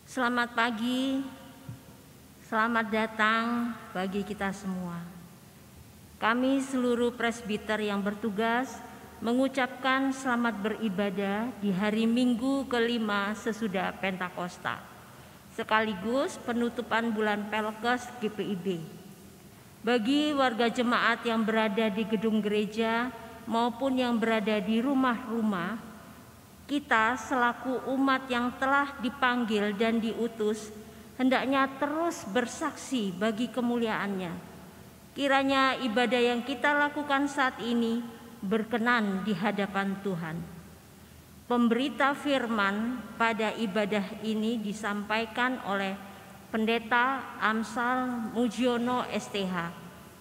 Selamat pagi, selamat datang bagi kita semua. Kami seluruh presbiter yang bertugas mengucapkan selamat beribadah di hari Minggu kelima sesudah Pentakosta, sekaligus penutupan bulan Pelkes GPIB. Bagi warga jemaat yang berada di gedung gereja maupun yang berada di rumah-rumah, kita selaku umat yang telah dipanggil dan diutus hendaknya terus bersaksi bagi kemuliaan-Nya. Kiranya ibadah yang kita lakukan saat ini berkenan di hadapan Tuhan. Pemberita firman pada ibadah ini disampaikan oleh Pendeta Amsal Mujiono STH,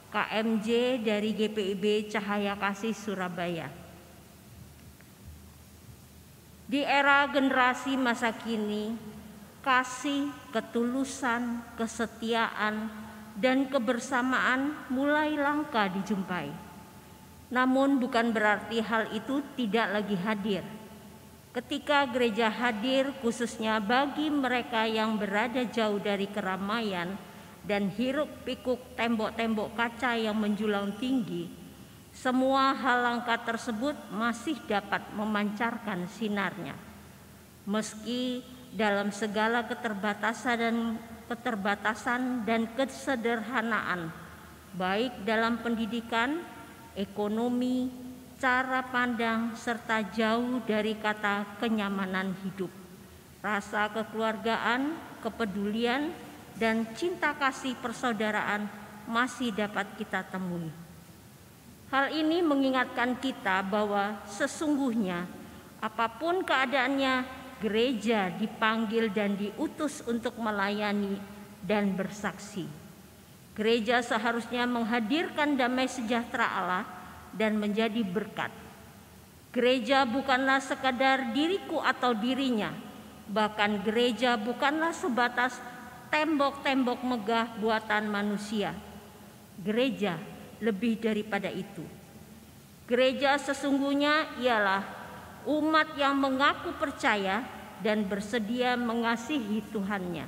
KMJ dari GPIB Cahaya Kasih Surabaya. Di era generasi masa kini, kasih, ketulusan, kesetiaan, dan kebersamaan mulai langka dijumpai. Namun bukan berarti hal itu tidak lagi hadir. Ketika gereja hadir khususnya bagi mereka yang berada jauh dari keramaian dan hiruk-pikuk tembok-tembok kaca yang menjulang tinggi, semua hal langka tersebut masih dapat memancarkan sinarnya. Meski dalam segala keterbatasan dan kesederhanaan, baik dalam pendidikan, ekonomi, cara pandang, serta jauh dari kata kenyamanan hidup, rasa kekeluargaan, kepedulian, dan cinta kasih persaudaraan masih dapat kita temui. Hal ini mengingatkan kita bahwa sesungguhnya apapun keadaannya, gereja dipanggil dan diutus untuk melayani dan bersaksi. Gereja seharusnya menghadirkan damai sejahtera Allah dan menjadi berkat. Gereja bukanlah sekadar diriku atau dirinya, bahkan gereja bukanlah sebatas tembok-tembok megah buatan manusia. Gereja lebih daripada itu. Gereja sesungguhnya ialah umat yang mengaku percaya dan bersedia mengasihi Tuhannya.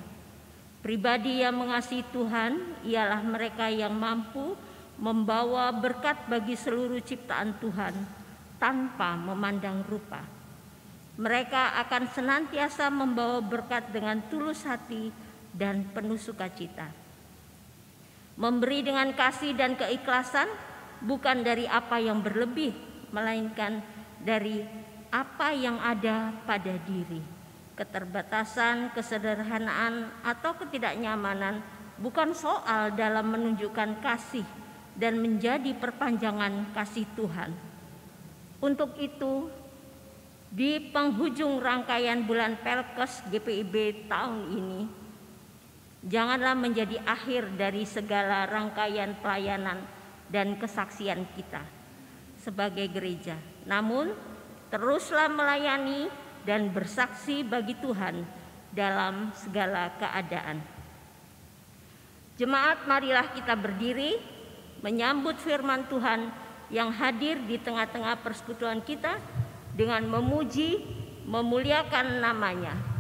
Pribadi yang mengasihi Tuhan ialah mereka yang mampu membawa berkat bagi seluruh ciptaan Tuhan tanpa memandang rupa. Mereka akan senantiasa membawa berkat dengan tulus hati dan penuh sukacita. Memberi dengan kasih dan keikhlasan bukan dari apa yang berlebih, melainkan dari apa yang ada pada diri. Keterbatasan, kesederhanaan, atau ketidaknyamanan bukan soal dalam menunjukkan kasih dan menjadi perpanjangan kasih Tuhan. Untuk itu, di penghujung rangkaian bulan Pelkes GPIB tahun ini, janganlah menjadi akhir dari segala rangkaian pelayanan dan kesaksian kita sebagai gereja. Namun, teruslah melayani dan bersaksi bagi Tuhan dalam segala keadaan. Jemaat, marilah kita berdiri menyambut firman Tuhan yang hadir di tengah-tengah persekutuan kita dengan memuji, memuliakan nama-Nya.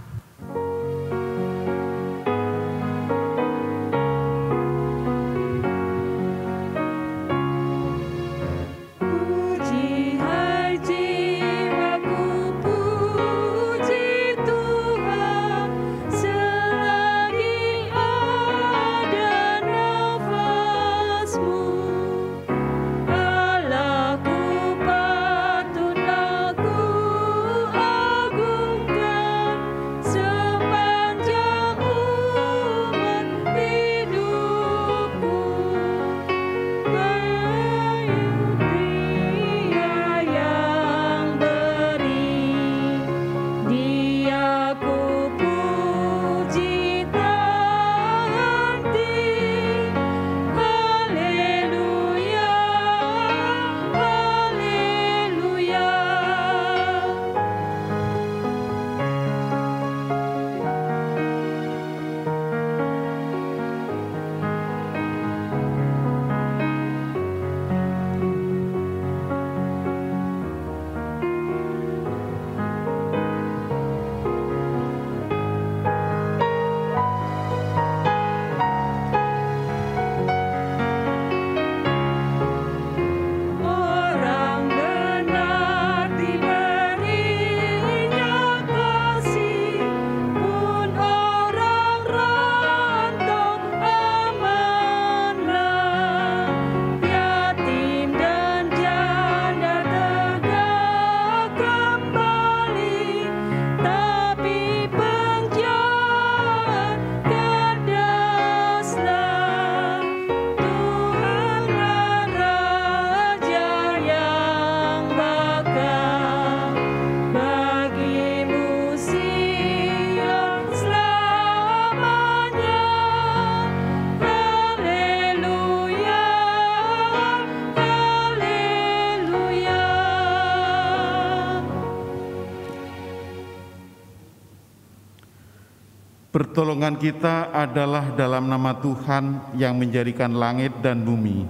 Pertolongan kita adalah dalam nama Tuhan yang menjadikan langit dan bumi.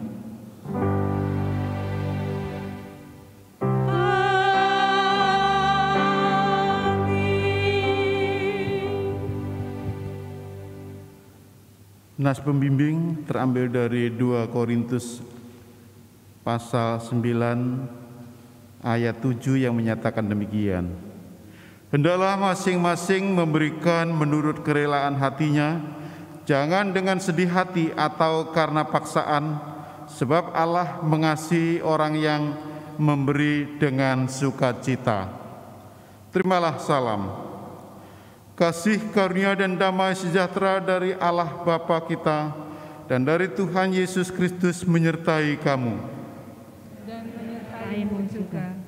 Nas pembimbing terambil dari 2 Korintus pasal 9 ayat 7 yang menyatakan demikian. Hendaklah masing-masing memberikan menurut kerelaan hatinya, jangan dengan sedih hati atau karena paksaan, sebab Allah mengasihi orang yang memberi dengan sukacita. Terimalah salam. Kasih karunia dan damai sejahtera dari Allah Bapa kita dan dari Tuhan Yesus Kristus menyertai kamu. Dan menyertaimu juga.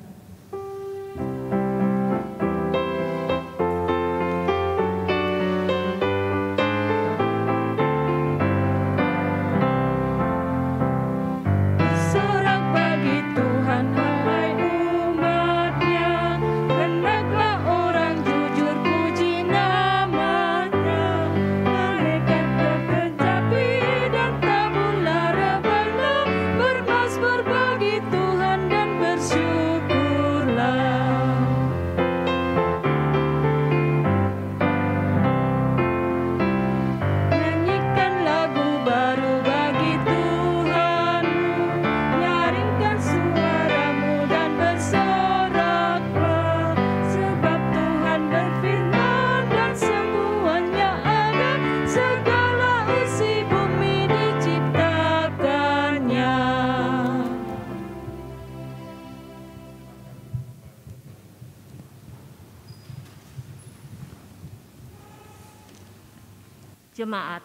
Jemaat,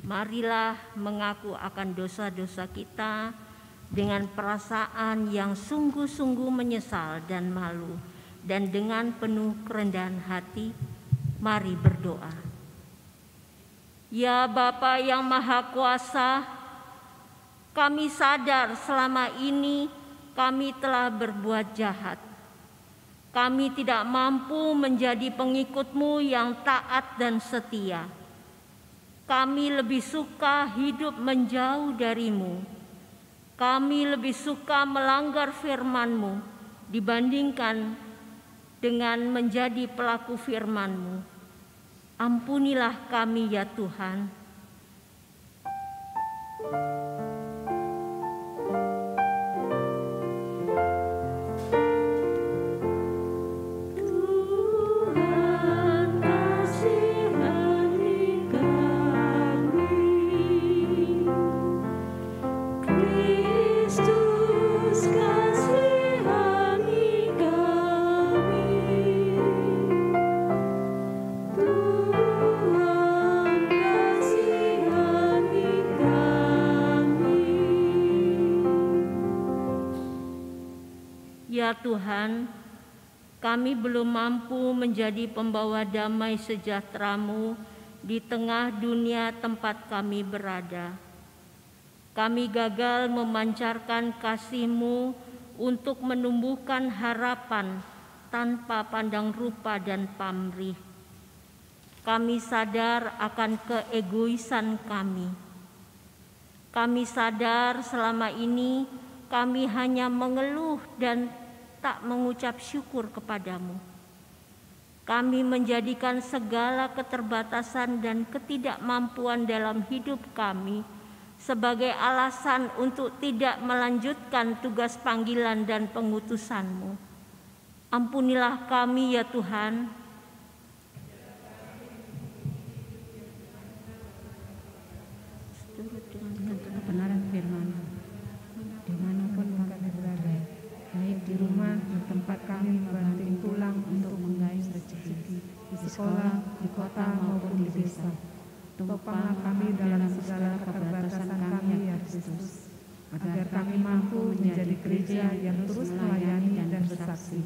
marilah mengaku akan dosa-dosa kita dengan perasaan yang sungguh-sungguh menyesal dan malu, dan dengan penuh kerendahan hati, mari berdoa. Ya Bapa yang Maha Kuasa, kami sadar selama ini kami telah berbuat jahat. Kami tidak mampu menjadi pengikut-Mu yang taat dan setia. Kami lebih suka hidup menjauh dari-Mu. Kami lebih suka melanggar firman-Mu dibandingkan dengan menjadi pelaku firman-Mu. Ampunilah kami ya Tuhan. Ya Tuhan, kami belum mampu menjadi pembawa damai sejahtera-Mu di tengah dunia tempat kami berada. Kami gagal memancarkan kasih-Mu untuk menumbuhkan harapan tanpa pandang rupa dan pamrih. Kami sadar akan keegoisan kami. Kami sadar selama ini kami hanya mengeluh dan tak mengucap syukur kepadamu. Kami menjadikan segala keterbatasan dan ketidakmampuan dalam hidup kami sebagai alasan untuk tidak melanjutkan tugas panggilan dan pengutusan-Mu. Ampunilah kami ya Tuhan. Dengan kebenaran firman-Mu, dimanapun kami berada, baik di rumah, di tempat kami membanting tulang untuk mengais rezeki, di sekolah, di kota maupun di desa. Topanglah kami dalam segala keterbatasan kami ya Kristus, agar kami mampu menjadi gereja yang terus melayani dan bersaksi,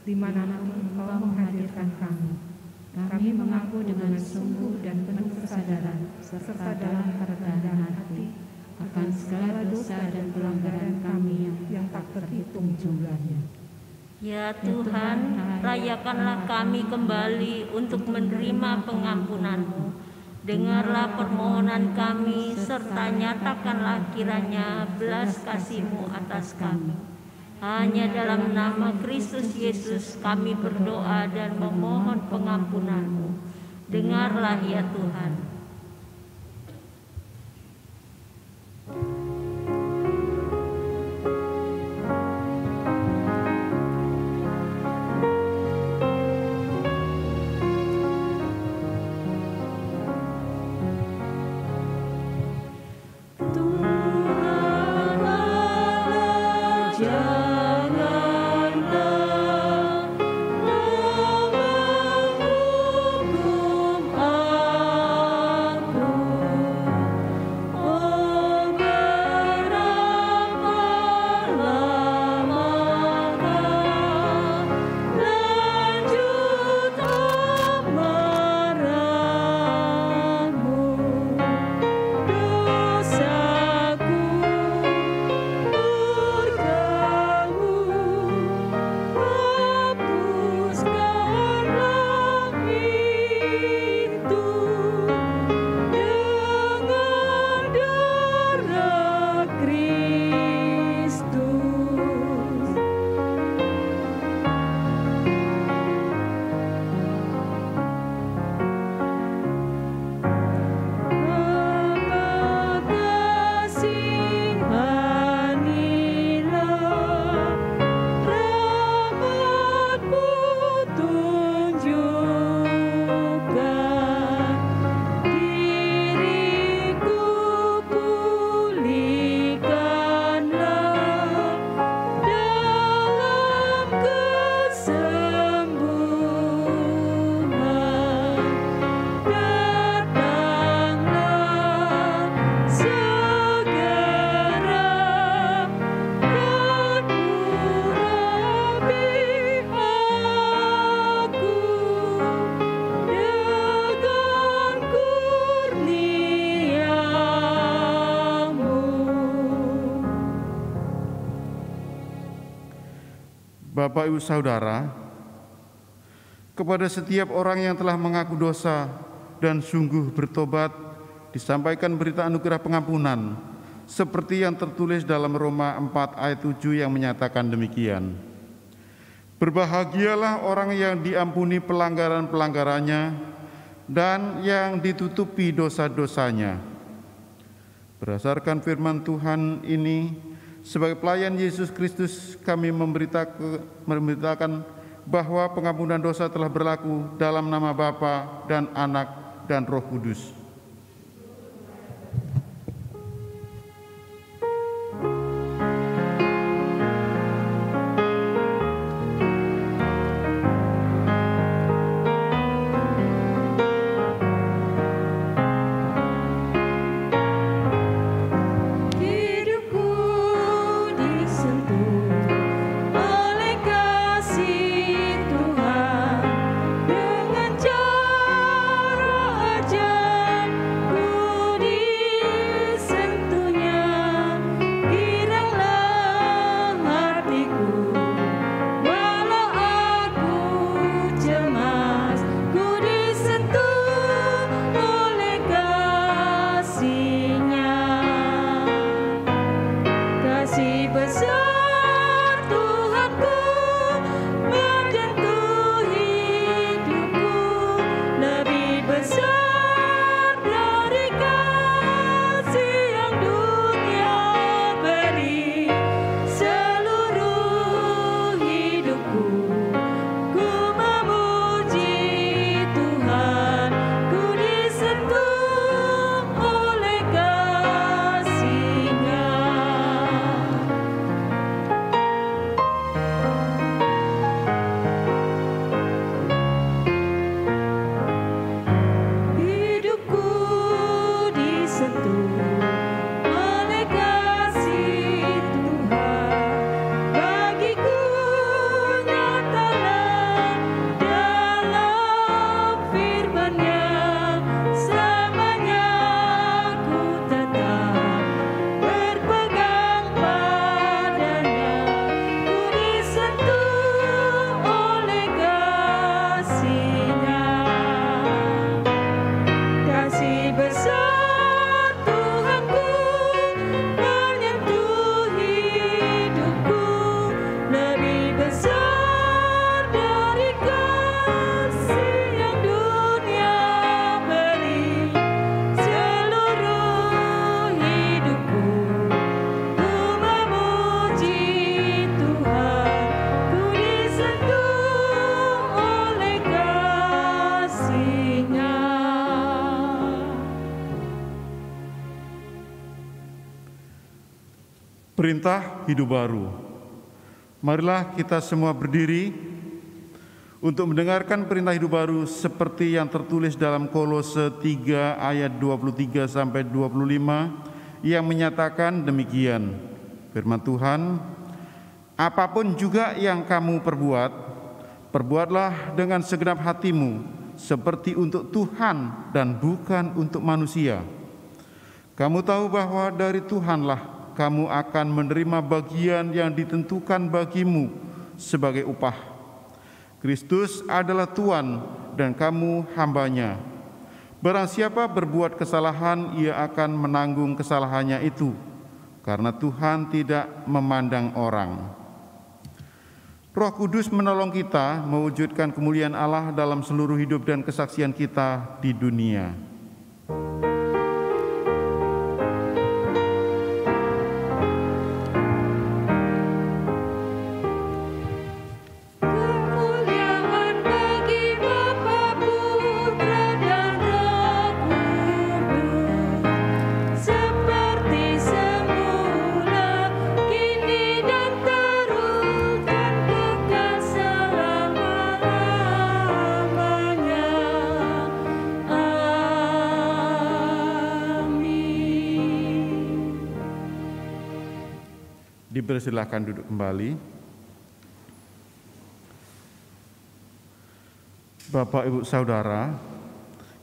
dimanapun Engkau menghadirkan kami. Kami mengaku dengan sungguh dan penuh kesadaran, serta dalam kerendahan hati, akan segala dosa dan pelanggaran kami yang tak terhitung jumlahnya. Ya Tuhan, rayakanlah kami kembali untuk menerima pengampunan-Mu. Dengarlah permohonan kami, serta nyatakanlah kiranya belas kasih-Mu atas kami. Hanya dalam nama Kristus Yesus kami berdoa dan memohon pengampunan-Mu. Dengarlah ya Tuhan. Bapak Ibu Saudara, kepada setiap orang yang telah mengaku dosa dan sungguh bertobat, disampaikan berita anugerah pengampunan, seperti yang tertulis dalam Roma 4 ayat 7 yang menyatakan demikian. Berbahagialah orang yang diampuni pelanggaran-pelanggarannya dan yang ditutupi dosa-dosanya. Berdasarkan firman Tuhan ini, sebagai pelayan Yesus Kristus, kami memberitakan bahwa pengampunan dosa telah berlaku dalam nama Bapa dan Anak dan Roh Kudus. Kasih besar Perintah hidup baru. Marilah kita semua berdiri untuk mendengarkan perintah hidup baru seperti yang tertulis dalam Kolose 3 ayat 23 sampai 25 yang menyatakan demikian. Firman Tuhan, apapun juga yang kamu perbuat, perbuatlah dengan segenap hatimu seperti untuk Tuhan dan bukan untuk manusia. Kamu tahu bahwa dari Tuhanlah kamu akan menerima bagian yang ditentukan bagimu sebagai upah. Kristus adalah Tuhan dan kamu hambanya. Barang siapa berbuat kesalahan, ia akan menanggung kesalahannya itu, karena Tuhan tidak memandang orang. Roh Kudus menolong kita mewujudkan kemuliaan Allah dalam seluruh hidup dan kesaksian kita di dunia. Dipersilahkan duduk kembali. Bapak, Ibu, Saudara,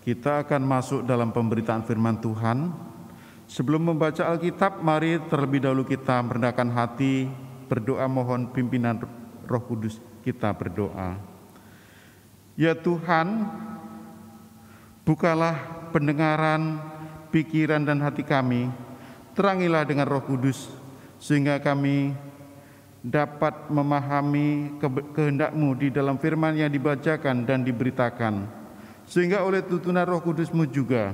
kita akan masuk dalam pemberitaan firman Tuhan. Sebelum membaca Alkitab, mari terlebih dahulu kita merendahkan hati, berdoa mohon pimpinan Roh Kudus. Kita berdoa. Ya Tuhan, bukalah pendengaran, pikiran dan hati kami, terangilah dengan Roh Kudus, sehingga kami dapat memahami kehendak-Mu di dalam firman yang dibacakan dan diberitakan, sehingga oleh tuntunan Roh Kudus-Mu juga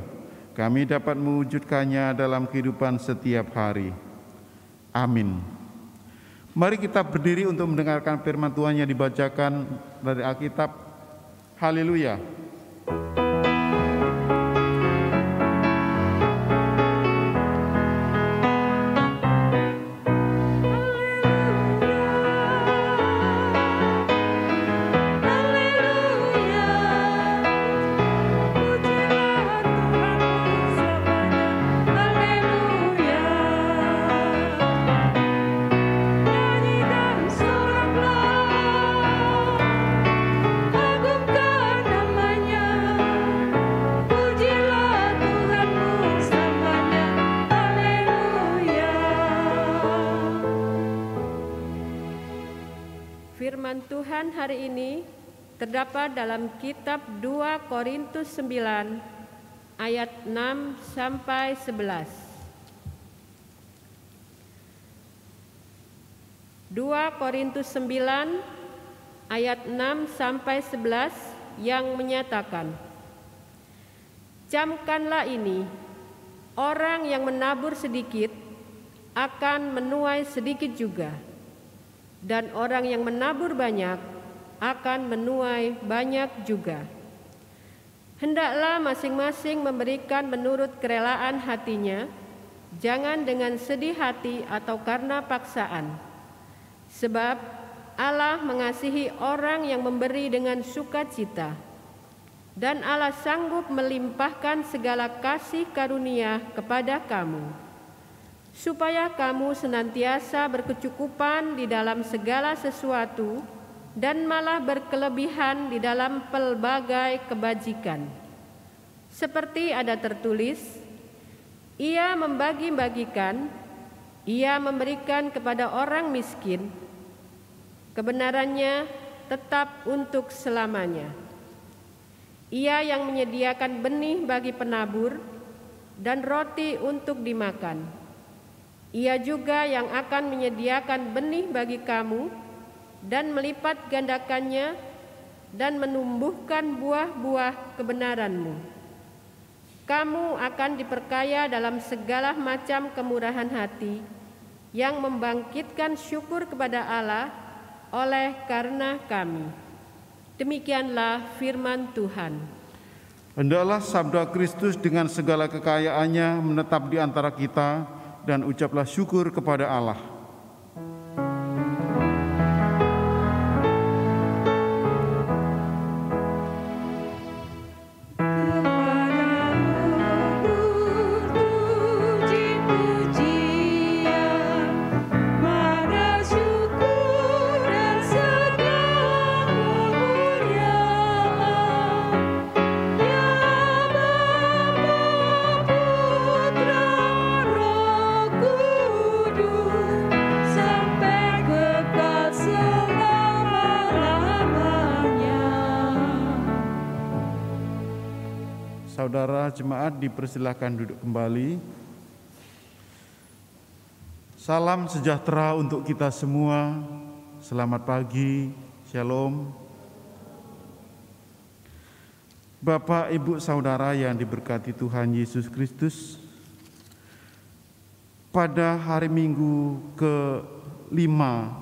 kami dapat mewujudkannya dalam kehidupan setiap hari. Amin. Mari kita berdiri untuk mendengarkan firman Tuhan yang dibacakan dari Alkitab. Haleluya. Firman Tuhan hari ini terdapat dalam kitab 2 Korintus 9 ayat 6 sampai 11. 2 Korintus 9 ayat 6 sampai 11 yang menyatakan, camkanlah ini, orang yang menabur sedikit akan menuai sedikit juga, dan orang yang menabur banyak akan menuai banyak juga. Hendaklah masing-masing memberikan menurut kerelaan hatinya, jangan dengan sedih hati atau karena paksaan. Sebab Allah mengasihi orang yang memberi dengan sukacita, dan Allah sanggup melimpahkan segala kasih karunia kepada kamu, supaya kamu senantiasa berkecukupan di dalam segala sesuatu dan malah berkelebihan di dalam pelbagai kebajikan. Seperti ada tertulis, Ia membagi-bagikan, Ia memberikan kepada orang miskin, kebenarannya tetap untuk selamanya. Ia yang menyediakan benih bagi penabur dan roti untuk dimakan. Ia juga yang akan menyediakan benih bagi kamu dan melipat gandakannya dan menumbuhkan buah-buah kebenaranmu. Kamu akan diperkaya dalam segala macam kemurahan hati yang membangkitkan syukur kepada Allah oleh karena kami. Demikianlah firman Tuhan. Hendaklah sabda Kristus dengan segala kekayaannya menetap di antara kita, dan ucaplah syukur kepada Allah. jemaat dipersilahkan duduk kembali. Salam sejahtera untuk kita semua. Selamat pagi, Shalom. Bapak, Ibu, Saudara yang diberkati Tuhan Yesus Kristus, pada hari Minggu ke-5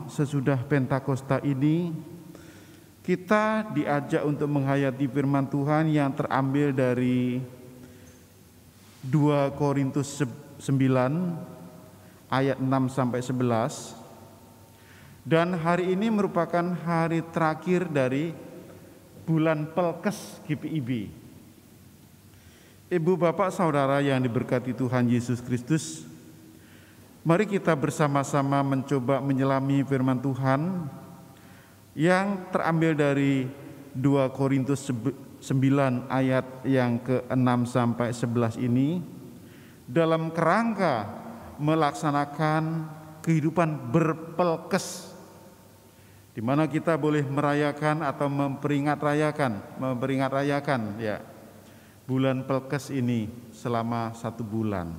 sesudah Pentakosta ini, kita diajak untuk menghayati firman Tuhan yang terambil dari 2 Korintus 9 ayat 6-11. Dan hari ini merupakan hari terakhir dari bulan Pelkes GPIB. Ibu, Bapak, Saudara yang diberkati Tuhan Yesus Kristus, mari kita bersama-sama mencoba menyelami firman Tuhan yang terambil dari 2 Korintus 9 ayat yang ke-6-11 ini dalam kerangka melaksanakan kehidupan berpelkes, di mana kita boleh merayakan atau memperingat rayakan ya bulan Pelkes ini selama 1 bulan.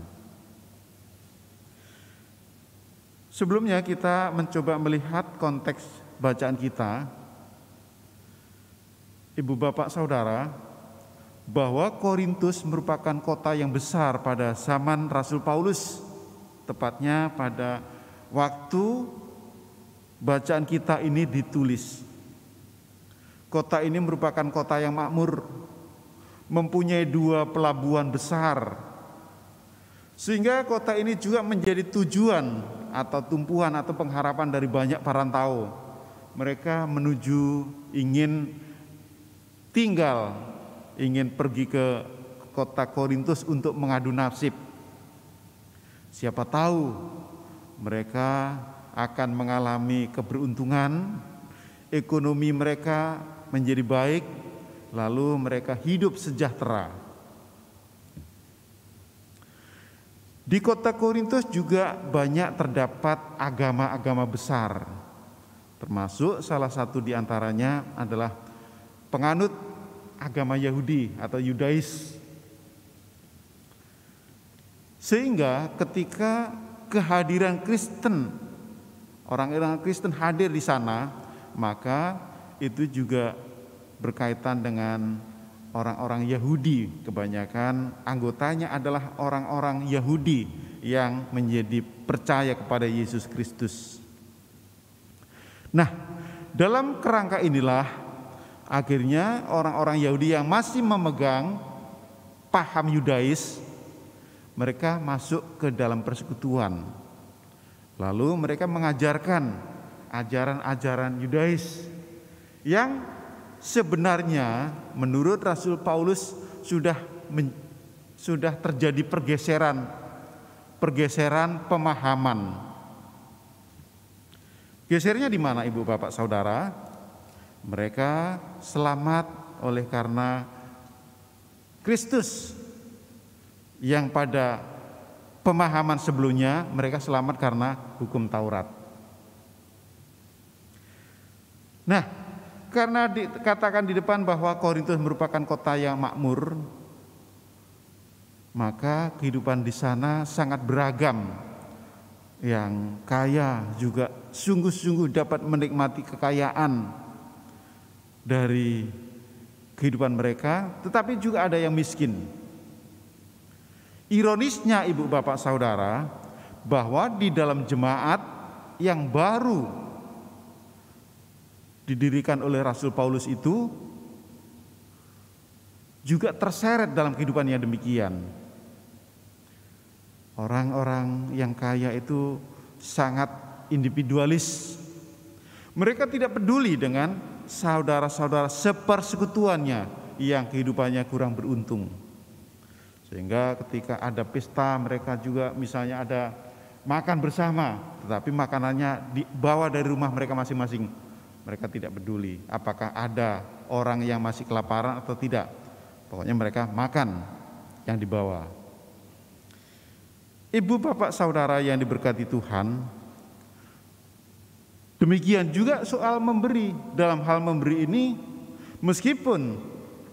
Sebelumnya kita mencoba melihat konteks bacaan kita, Ibu, Bapak, Saudara, bahwa Korintus merupakan kota yang besar pada zaman Rasul Paulus, tepatnya pada waktu bacaan kita ini ditulis. Kota ini merupakan kota yang makmur, mempunyai 2 pelabuhan besar, sehingga kota ini juga menjadi tujuan atau tumpuan atau pengharapan dari banyak perantau. Mereka menuju ingin tinggal, ingin pergi ke kota Korintus untuk mengadu nasib. Siapa tahu mereka akan mengalami keberuntungan, ekonomi mereka menjadi baik, lalu mereka hidup sejahtera. Di kota Korintus juga banyak terdapat agama-agama besar, termasuk salah satu di antaranya adalah penganut agama Yahudi atau Yudais. Sehingga ketika kehadiran Kristen, orang-orang Kristen hadir di sana, maka itu juga berkaitan dengan orang-orang Yahudi. Kebanyakan anggotanya adalah orang-orang Yahudi yang menjadi percaya kepada Yesus Kristus. Nah, dalam kerangka inilah akhirnya orang-orang Yahudi yang masih memegang paham Yudais, mereka masuk ke dalam persekutuan. Lalu mereka mengajarkan ajaran-ajaran Yudais yang sebenarnya menurut Rasul Paulus sudah terjadi pergeseran pemahaman. Gesernya di mana, Ibu, Bapak, Saudara? Mereka selamat oleh karena Kristus, yang pada pemahaman sebelumnya mereka selamat karena hukum Taurat. Nah, karena dikatakan di depan bahwa Korintus merupakan kota yang makmur, maka kehidupan di sana sangat beragam. Yang kaya juga sungguh-sungguh dapat menikmati kekayaan dari kehidupan mereka, tetapi juga ada yang miskin. Ironisnya, Ibu, Bapak, Saudara, bahwa di dalam jemaat yang baru didirikan oleh Rasul Paulus itu juga terseret dalam kehidupan yang demikian. Orang-orang yang kaya itu sangat individualis. Mereka tidak peduli dengan saudara-saudara sepersekutuannya yang kehidupannya kurang beruntung. Sehingga ketika ada pesta, mereka juga misalnya ada makan bersama, tetapi makanannya dibawa dari rumah mereka masing-masing. Mereka tidak peduli apakah ada orang yang masih kelaparan atau tidak. Pokoknya mereka makan yang dibawa. Ibu, Bapak, Saudara yang diberkati Tuhan, demikian juga soal memberi. Dalam hal memberi ini, meskipun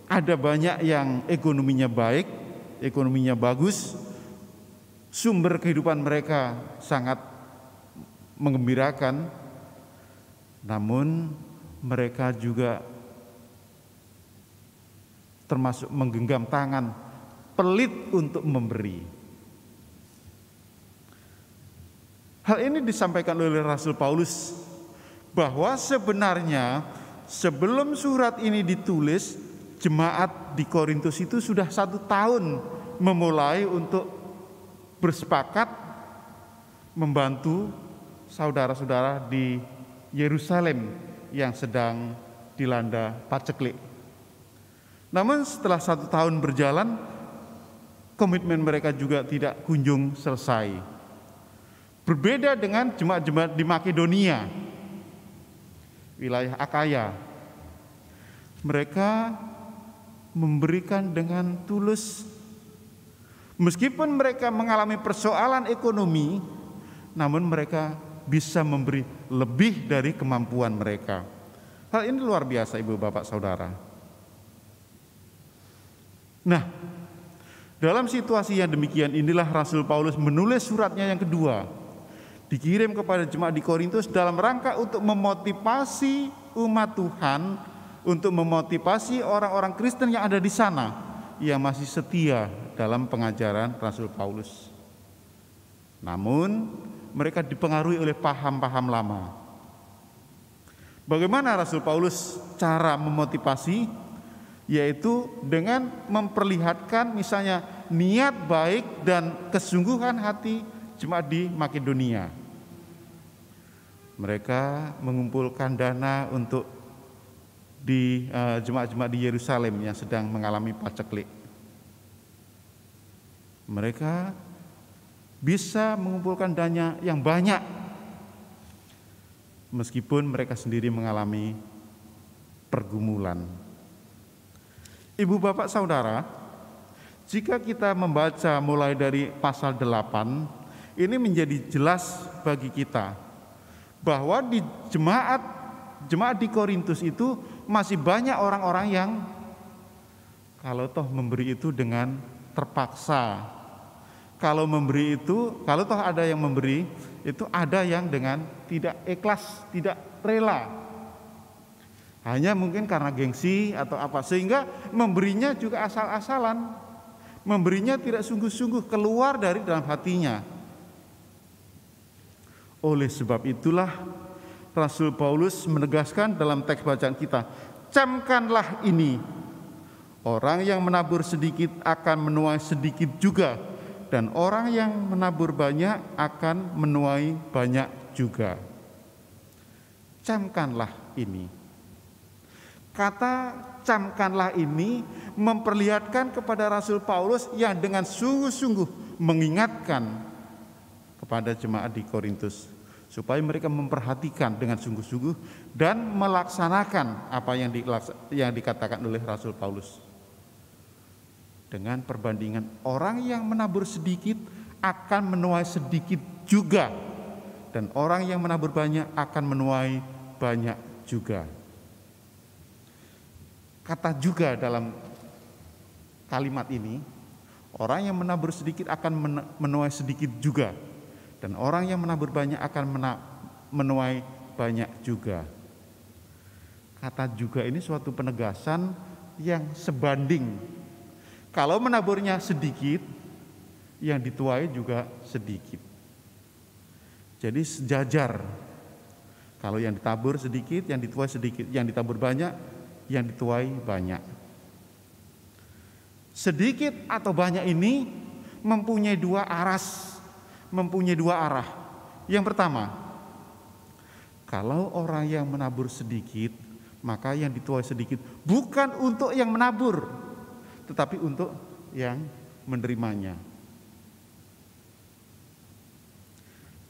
ada banyak yang ekonominya baik, ekonominya bagus, sumber kehidupan mereka sangat menggembirakan, namun mereka juga termasuk menggenggam tangan, pelit untuk memberi. Hal ini disampaikan oleh Rasul Paulus bahwa sebenarnya sebelum surat ini ditulis, jemaat di Korintus itu sudah 1 tahun memulai untuk bersepakat membantu saudara-saudara di Yerusalem yang sedang dilanda paceklik. Namun setelah 1 tahun berjalan, komitmen mereka juga tidak kunjung selesai. Berbeda dengan jemaat-jemaat di Makedonia, wilayah Akaya. Mereka memberikan dengan tulus. Meskipun mereka mengalami persoalan ekonomi, namun mereka bisa memberi lebih dari kemampuan mereka. Hal ini luar biasa, Ibu, Bapak, Saudara. Nah, dalam situasi yang demikian inilah Rasul Paulus menulis suratnya yang kedua, dikirim kepada jemaat di Korintus dalam rangka untuk memotivasi umat Tuhan, untuk memotivasi orang-orang Kristen yang ada di sana yang masih setia dalam pengajaran Rasul Paulus. Namun mereka dipengaruhi oleh paham-paham lama. Bagaimana Rasul Paulus cara memotivasi? Yaitu dengan memperlihatkan misalnya niat baik dan kesungguhan hati jemaat di Makedonia. Mereka mengumpulkan dana untuk di jemaat-jemaat di Yerusalem yang sedang mengalami paceklik. Mereka bisa mengumpulkan dana yang banyak meskipun mereka sendiri mengalami pergumulan. Ibu, Bapak, Saudara, jika kita membaca mulai dari pasal 8, ini menjadi jelas bagi kita bahwa di jemaat di Korintus itu masih banyak orang-orang yang kalau toh memberi itu dengan terpaksa. Kalau memberi itu, kalau toh ada yang memberi, itu ada yang dengan tidak ikhlas, tidak rela. Hanya mungkin karena gengsi atau apa, sehingga memberinya juga asal-asalan. Memberinya tidak sungguh-sungguh keluar dari dalam hatinya. Oleh sebab itulah Rasul Paulus menegaskan dalam teks bacaan kita, camkanlah ini, orang yang menabur sedikit akan menuai sedikit juga, dan orang yang menabur banyak akan menuai banyak juga. Camkanlah ini. Kata camkanlah ini memperlihatkan kepada Rasul Paulus yang dengan sungguh-sungguh mengingatkan kepada jemaat di Korintus supaya mereka memperhatikan dengan sungguh-sungguh dan melaksanakan apa yang dikatakan oleh Rasul Paulus. Dengan perbandingan orang yang menabur sedikit akan menuai sedikit juga, dan orang yang menabur banyak akan menuai banyak juga. Kata juga dalam kalimat ini, orang yang menabur sedikit akan menuai sedikit juga, dan orang yang menabur banyak akan menuai banyak juga. Kata juga ini suatu penegasan yang sebanding. Kalau menaburnya sedikit, yang dituai juga sedikit. Jadi sejajar. Kalau yang ditabur sedikit, yang dituai sedikit. Yang ditabur banyak, yang dituai banyak. Sedikit atau banyak ini mempunyai dua arah. Yang pertama, kalau orang yang menabur sedikit, maka yang dituai sedikit bukan untuk yang menabur, tetapi untuk yang menerimanya.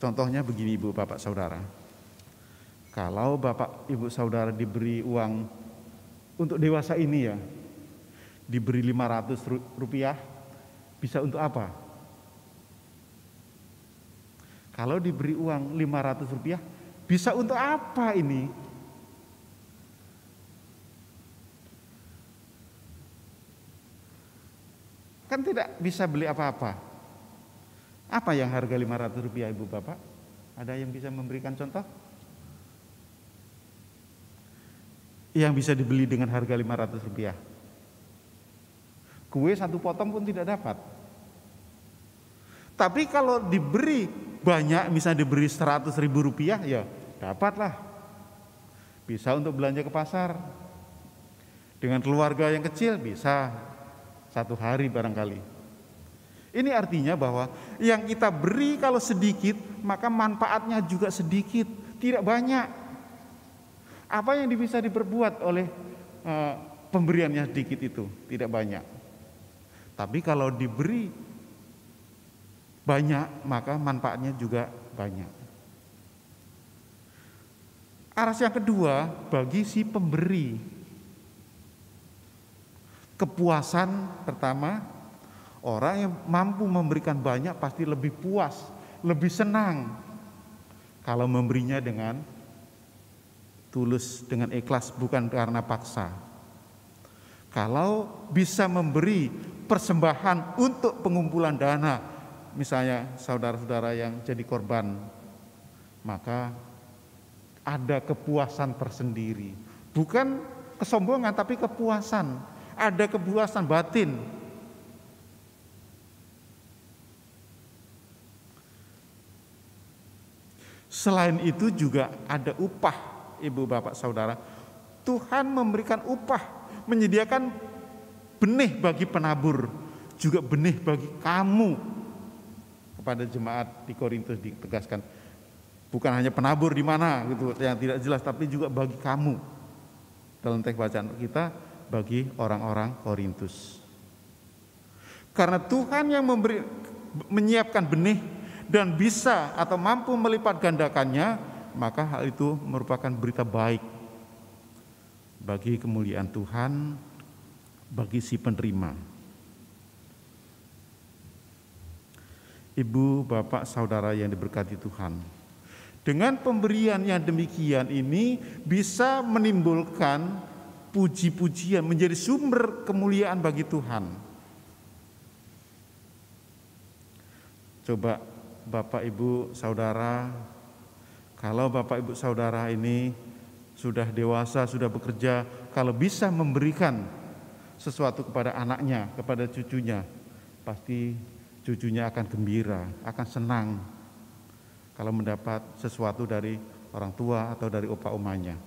Contohnya begini, Ibu, Bapak, Saudara. Kalau Bapak, Ibu, Saudara diberi uang untuk dewasa ini ya, diberi 500 rupiah, bisa untuk apa? Kalau diberi uang 500 rupiah, bisa untuk apa ini? kan tidak bisa beli apa-apa. Apa yang harga 500 rupiah Ibu Bapak? Ada yang bisa memberikan contoh? Yang bisa dibeli dengan harga 500 rupiah. Kue 1 potong pun tidak dapat. Tapi kalau diberi banyak, misalnya diberi 100.000 rupiah, ya dapatlah. Bisa untuk belanja ke pasar. Dengan keluarga yang kecil bisa 1 hari barangkali. Ini artinya bahwa yang kita beri kalau sedikit, maka manfaatnya juga sedikit, tidak banyak. Apa yang bisa diperbuat oleh pemberiannya sedikit itu? Tidak banyak. Tapi kalau diberi banyak, maka manfaatnya juga banyak. Aras yang kedua, bagi si pemberi. Kepuasan pertama, orang yang mampu memberikan banyak pasti lebih puas, lebih senang kalau memberinya dengan tulus, dengan ikhlas, bukan karena paksa. Kalau bisa memberi persembahan untuk pengumpulan dana, misalnya saudara-saudara yang jadi korban, maka ada kepuasan tersendiri. Bukan kesombongan, tapi kepuasan. Ada kepuasan batin. Selain itu juga ada upah, Ibu Bapak Saudara. Tuhan memberikan upah, menyediakan benih bagi penabur, juga benih bagi kamu. Kepada jemaat di Korintus ditegaskan, bukan hanya penabur di mana gitu yang tidak jelas, tapi juga bagi kamu. Dalam teks bacaan kita, bagi orang-orang Korintus. Karena Tuhan yang menyiapkan benih dan bisa atau mampu melipat gandakannya, maka hal itu merupakan berita baik bagi kemuliaan Tuhan, bagi si penerima. Ibu, Bapak, Saudara yang diberkati Tuhan, dengan pemberian yang demikian ini bisa menimbulkan puji-pujian, menjadi sumber kemuliaan bagi Tuhan. Coba Bapak, Ibu, Saudara, kalau Bapak, Ibu, Saudara ini sudah dewasa, sudah bekerja, kalau bisa memberikan sesuatu kepada anaknya, kepada cucunya, pasti cucunya akan gembira, akan senang kalau mendapat sesuatu dari orang tua atau dari opa omanya.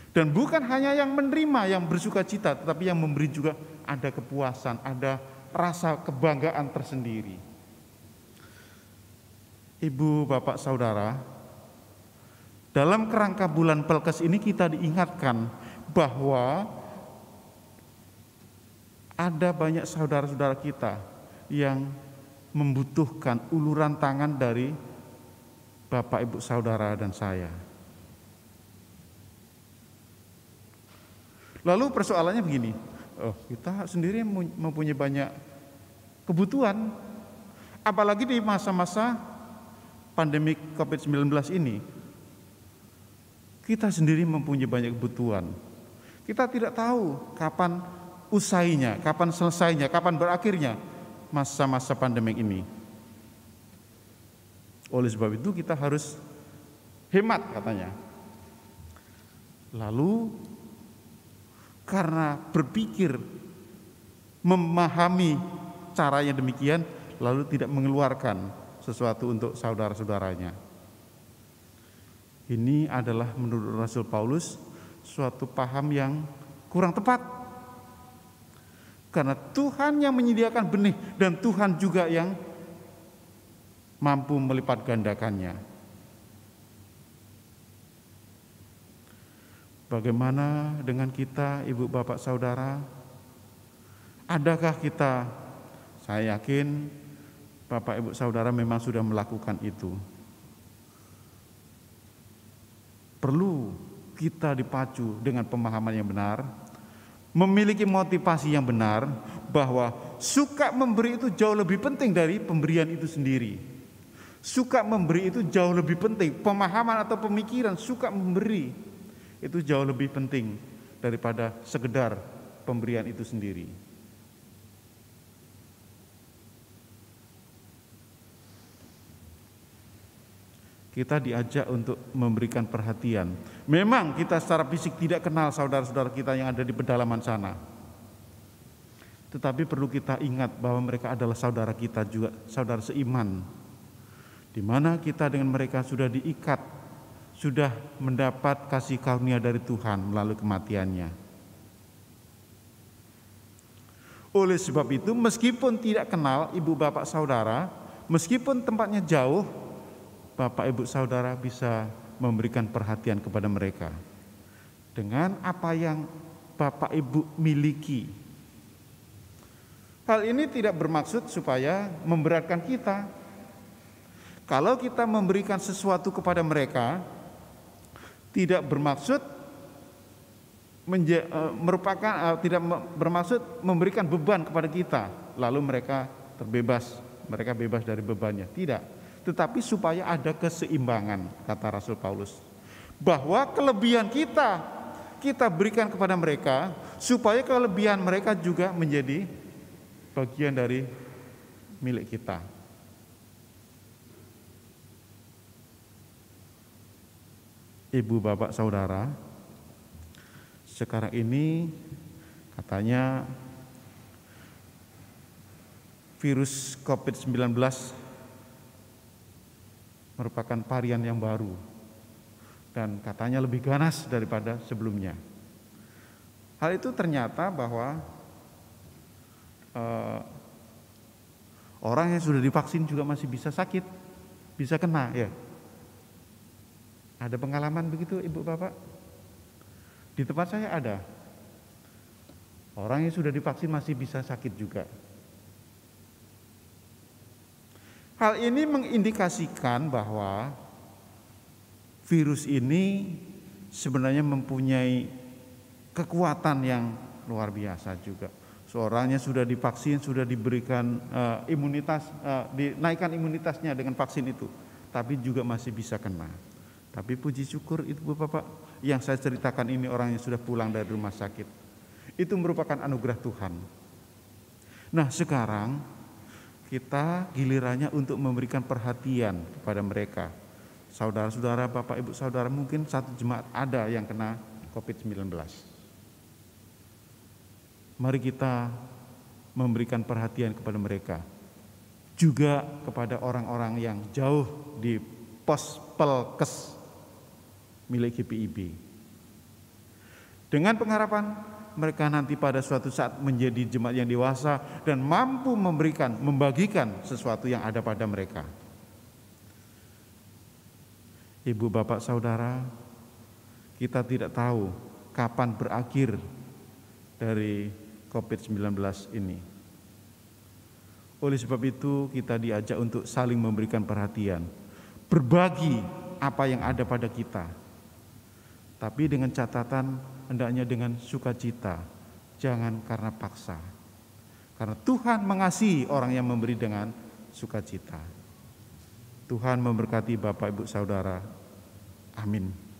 Dan bukan hanya yang menerima, yang bersuka cita, tetapi yang memberi juga ada kepuasan, ada rasa kebanggaan tersendiri. Ibu, Bapak, Saudara, dalam kerangka bulan Pelkes ini kita diingatkan bahwa ada banyak saudara-saudara kita yang membutuhkan uluran tangan dari Bapak, Ibu, Saudara, dan saya. Lalu persoalannya begini, kita sendiri mempunyai banyak kebutuhan, apalagi di masa-masa pandemi COVID-19 ini. Kita sendiri mempunyai banyak kebutuhan. Kita tidak tahu kapan usainya, kapan selesainya, kapan berakhirnya masa-masa pandemi ini. Oleh sebab itu kita harus hemat katanya. Lalu karena berpikir memahami cara yang demikian, lalu tidak mengeluarkan sesuatu untuk saudara-saudaranya. Ini adalah menurut Rasul Paulus suatu paham yang kurang tepat. Karena Tuhan yang menyediakan benih dan Tuhan juga yang mampu melipat gandakannya. Bagaimana dengan kita, Ibu, Bapak, Saudara? Adakah kita, saya yakin Bapak, Ibu, Saudara memang sudah melakukan itu. Perlu kita dipacu dengan pemahaman yang benar, memiliki motivasi yang benar, bahwa suka memberi itu jauh lebih penting dari pemberian itu sendiri. Suka memberi itu jauh lebih penting, pemahaman atau pemikiran suka memberi itu jauh lebih penting daripada sekedar pemberian itu sendiri. Kita diajak untuk memberikan perhatian. Memang kita secara fisik tidak kenal saudara-saudara kita yang ada di pedalaman sana. Tetapi perlu kita ingat bahwa mereka adalah saudara kita juga, saudara seiman. Di mana kita dengan mereka sudah diikat, sudah mendapat kasih karunia dari Tuhan melalui kematiannya. Oleh sebab itu, meskipun tidak kenal ibu bapak saudara, meskipun tempatnya jauh, Bapak Ibu Saudara bisa memberikan perhatian kepada mereka dengan apa yang Bapak Ibu miliki. Hal ini tidak bermaksud supaya memberatkan kita. Kalau kita memberikan sesuatu kepada mereka, tidak bermaksud tidak bermaksud memberikan beban kepada kita, lalu mereka bebas dari bebannya. Tidak. Tetapi supaya ada keseimbangan, kata Rasul Paulus, bahwa kelebihan kita berikan kepada mereka, supaya kelebihan mereka juga menjadi bagian dari milik kita. Ibu bapak saudara, sekarang ini katanya virus COVID-19 merupakan varian yang baru dan katanya lebih ganas daripada sebelumnya. Hal itu ternyata bahwa orang yang sudah divaksin juga masih bisa sakit, bisa kena ya. Ada pengalaman begitu Ibu Bapak? Di tempat saya ada. Orang yang sudah divaksin masih bisa sakit juga. Hal ini mengindikasikan bahwa virus ini sebenarnya mempunyai kekuatan yang luar biasa juga. Seorangnya sudah divaksin, sudah diberikan imunitas, dinaikkan imunitasnya dengan vaksin itu, tapi juga masih bisa kena. Tapi puji syukur Ibu Bapak, yang saya ceritakan ini orang yang sudah pulang dari rumah sakit. Itu merupakan anugerah Tuhan. Nah sekarang kita gilirannya untuk memberikan perhatian kepada mereka. Saudara-saudara, Bapak Ibu Saudara, mungkin satu jemaat ada yang kena COVID-19. Mari kita memberikan perhatian kepada mereka. Juga kepada orang-orang yang jauh di pos pelkes milik GPIB. Dengan pengharapan mereka nanti pada suatu saat menjadi jemaat yang dewasa dan mampu membagikan sesuatu yang ada pada mereka. Ibu bapak saudara, kita tidak tahu kapan berakhir dari COVID-19 ini. Oleh sebab itu kita diajak untuk saling memberikan perhatian, berbagi apa yang ada pada kita. Tapi dengan catatan hendaknya dengan sukacita, jangan karena paksa. Karena Tuhan mengasihi orang yang memberi dengan sukacita. Tuhan memberkati Bapak Ibu Saudara. Amin.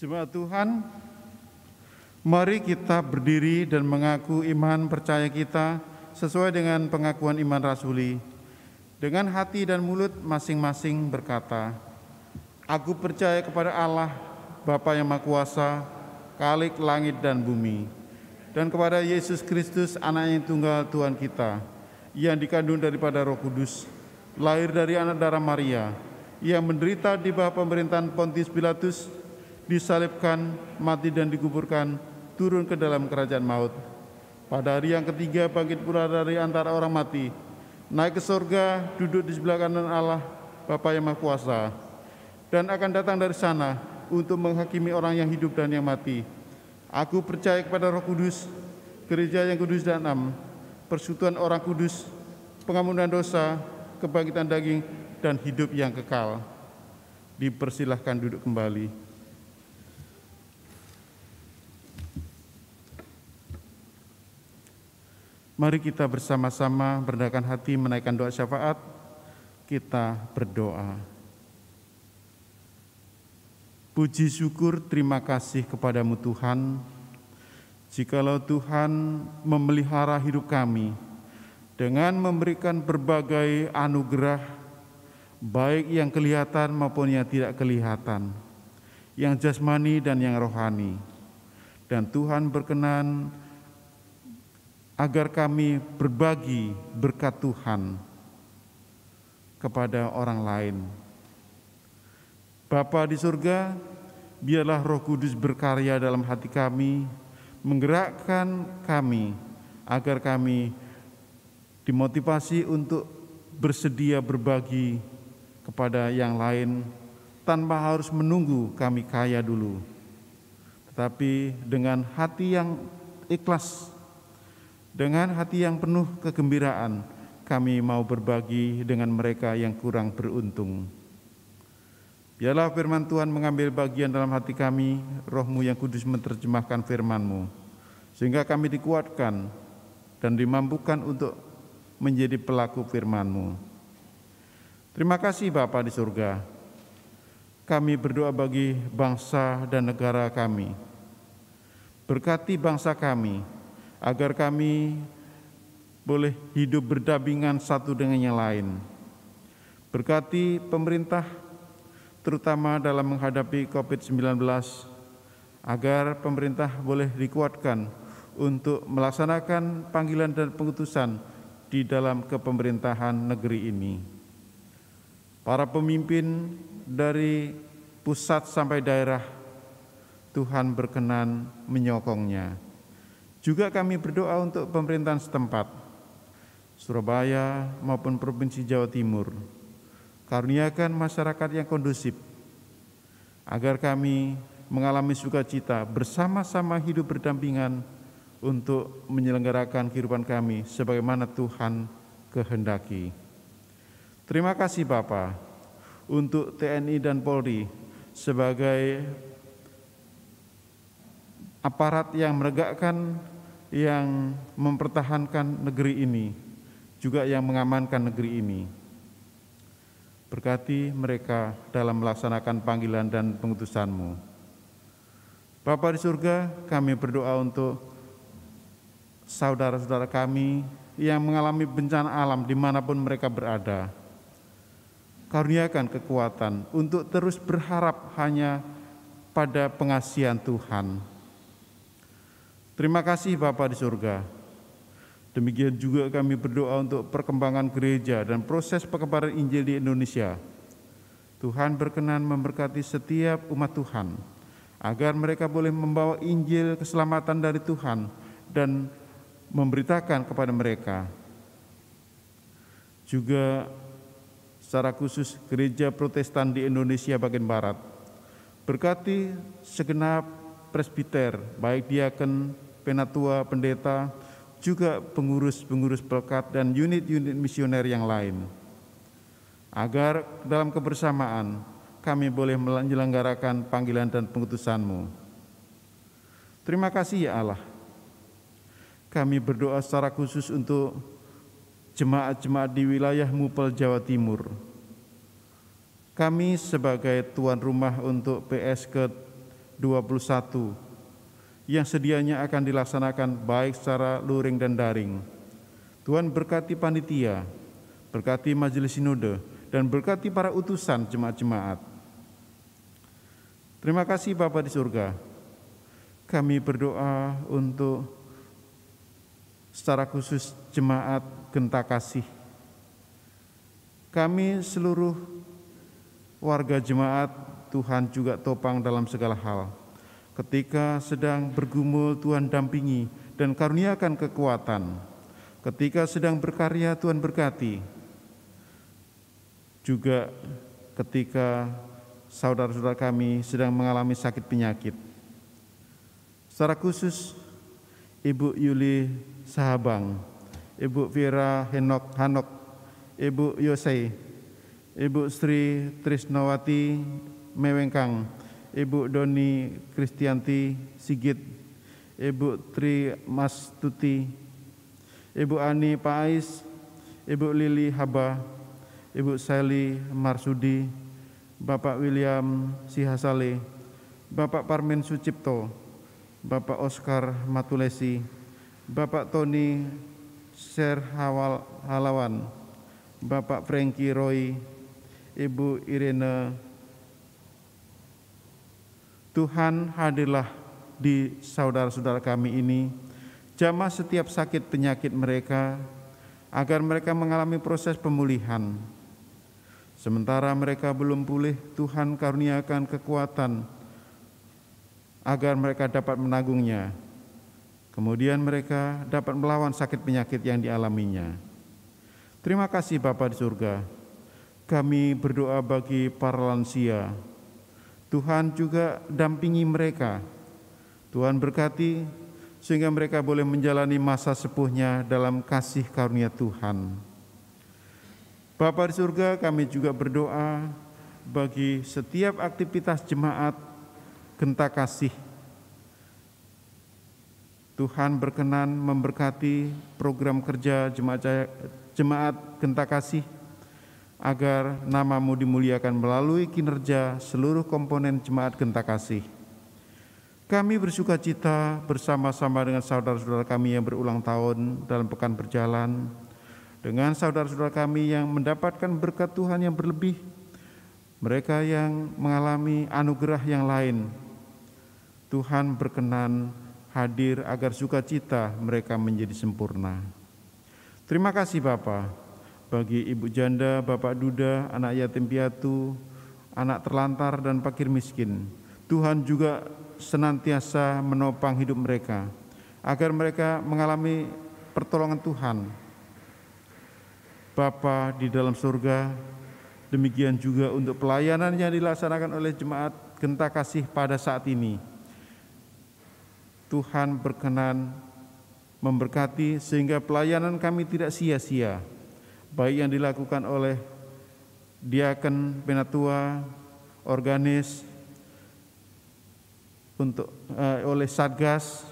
Jemaat Tuhan, mari kita berdiri dan mengaku iman percaya kita sesuai dengan pengakuan iman rasuli. Dengan hati dan mulut masing-masing berkata, "Aku percaya kepada Allah, Bapa yang Maha Kuasa, Khalik langit dan bumi, dan kepada Yesus Kristus, Anak yang tunggal Tuhan kita, yang dikandung daripada Roh Kudus, lahir dari anak darah Maria, yang menderita di bawah pemerintahan Pontius Pilatus, disalibkan, mati dan dikuburkan, turun ke dalam kerajaan maut. Pada hari yang ketiga bangkit pula dari antara orang mati, naik ke surga, duduk di sebelah kanan Allah, Bapa yang Maha Kuasa, dan akan datang dari sana untuk menghakimi orang yang hidup dan yang mati. Aku percaya kepada Roh Kudus, gereja yang kudus dan am, persekutuan orang kudus, pengampunan dosa, kebangkitan daging, dan hidup yang kekal." Dipersilahkan duduk kembali. Mari kita bersama-sama merendahkan hati menaikkan doa syafaat. Kita berdoa. Puji syukur terima kasih kepadamu Tuhan, jikalau Tuhan memelihara hidup kami dengan memberikan berbagai anugerah, baik yang kelihatan maupun yang tidak kelihatan, yang jasmani dan yang rohani. Dan Tuhan berkenan agar kami berbagi berkat Tuhan kepada orang lain. Bapa di surga, biarlah Roh Kudus berkarya dalam hati kami, menggerakkan kami agar kami dimotivasi untuk bersedia berbagi kepada yang lain tanpa harus menunggu kami kaya dulu, tetapi dengan hati yang ikhlas, dengan hati yang penuh kegembiraan, kami mau berbagi dengan mereka yang kurang beruntung. Biarlah firman Tuhan mengambil bagian dalam hati kami, Roh-Mu yang kudus menerjemahkan firman-Mu, sehingga kami dikuatkan dan dimampukan untuk menjadi pelaku firman-Mu. Terima kasih Bapa di surga. Kami berdoa bagi bangsa dan negara kami. Berkati bangsa kami, agar kami boleh hidup berdampingan satu dengan yang lain. Berkati pemerintah, terutama dalam menghadapi COVID-19, agar pemerintah boleh dikuatkan untuk melaksanakan panggilan dan pengutusan di dalam kepemerintahan negeri ini. Para pemimpin dari pusat sampai daerah, Tuhan berkenan menyokongnya. Juga kami berdoa untuk pemerintahan setempat, Surabaya maupun Provinsi Jawa Timur. Karuniakan masyarakat yang kondusif, agar kami mengalami sukacita bersama-sama hidup berdampingan untuk menyelenggarakan kehidupan kami sebagaimana Tuhan kehendaki. Terima kasih Bapa untuk TNI dan Polri sebagai aparat yang menegakkan, yang mempertahankan negeri ini, juga yang mengamankan negeri ini. Berkati mereka dalam melaksanakan panggilan dan pengutusan-Mu. Bapa di surga, kami berdoa untuk saudara-saudara kami yang mengalami bencana alam dimanapun mereka berada. Karuniakan kekuatan untuk terus berharap hanya pada pengasihan Tuhan. Terima kasih Bapa di surga. Demikian juga kami berdoa untuk perkembangan gereja dan proses penyebaran Injil di Indonesia. Tuhan berkenan memberkati setiap umat Tuhan, agar mereka boleh membawa Injil keselamatan dari Tuhan dan memberitakan kepada mereka. Juga secara khusus gereja Protestan di Indonesia bagian Barat. Berkati segenap presbiter, baik diaken, penatua, pendeta, juga pengurus-pengurus pelkat dan unit-unit misioner yang lain. Agar dalam kebersamaan kami boleh menyelenggarakan panggilan dan pengutusan-Mu. Terima kasih ya Allah. Kami berdoa secara khusus untuk jemaat-jemaat di wilayah Mupel, Jawa Timur. Kami sebagai tuan rumah untuk PS ke 21 yang sedianya akan dilaksanakan baik secara luring dan daring. Tuhan berkati panitia, berkati majelis sinode, dan berkati para utusan jemaat-jemaat. Terima kasih Bapa di surga. Kami berdoa untuk secara khusus jemaat Genta Kasih. Kami seluruh warga jemaat, Tuhan juga topang dalam segala hal. Ketika sedang bergumul, Tuhan dampingi dan karuniakan kekuatan. Ketika sedang berkarya, Tuhan berkati. Juga ketika saudara-saudara kami sedang mengalami sakit penyakit. Secara khusus, Ibu Yuli Sahabang, Ibu Vera Hanok, Ibu Yosei, Ibu Sri Trisnawati Mewengkang, Ibu Doni Kristianti Sigit, Ibu Tri Mastuti, Ibu Ani Pais, Ibu Lili Haba, Ibu Sally Marsudi, Bapak William Sihasale, Bapak Parmen Sucipto, Bapak Oscar Matulesi, Bapak Tony Halawan, Bapak Frankie Roy, Ibu Irene. Tuhan, hadirlah di saudara-saudara kami ini, jamah setiap sakit penyakit mereka, agar mereka mengalami proses pemulihan. Sementara mereka belum pulih, Tuhan karuniakan kekuatan agar mereka dapat menanggungnya. Kemudian mereka dapat melawan sakit penyakit yang dialaminya. Terima kasih Bapa di surga. Kami berdoa bagi para lansia. Tuhan juga dampingi mereka. Tuhan berkati sehingga mereka boleh menjalani masa sepuhnya dalam kasih karunia Tuhan. Bapa di surga, kami juga berdoa bagi setiap aktivitas jemaat Genta Kasih. Tuhan berkenan memberkati program kerja jemaat Genta Kasih, agar nama-Mu dimuliakan melalui kinerja seluruh komponen jemaat Genta Kasih. Kami bersukacita bersama-sama dengan saudara-saudara kami yang berulang tahun dalam pekan berjalan, dengan saudara-saudara kami yang mendapatkan berkat Tuhan yang berlebih, mereka yang mengalami anugerah yang lain. Tuhan berkenan hadir agar sukacita mereka menjadi sempurna. Terima kasih Bapa, bagi ibu janda, bapak duda, anak yatim piatu, anak terlantar dan fakir miskin. Tuhan juga senantiasa menopang hidup mereka, agar mereka mengalami pertolongan Tuhan. Bapa di dalam surga, demikian juga untuk pelayanan yang dilaksanakan oleh jemaat Genta Kasih pada saat ini. Tuhan berkenan memberkati sehingga pelayanan kami tidak sia-sia, baik yang dilakukan oleh diaken, penatua, organis, oleh satgas,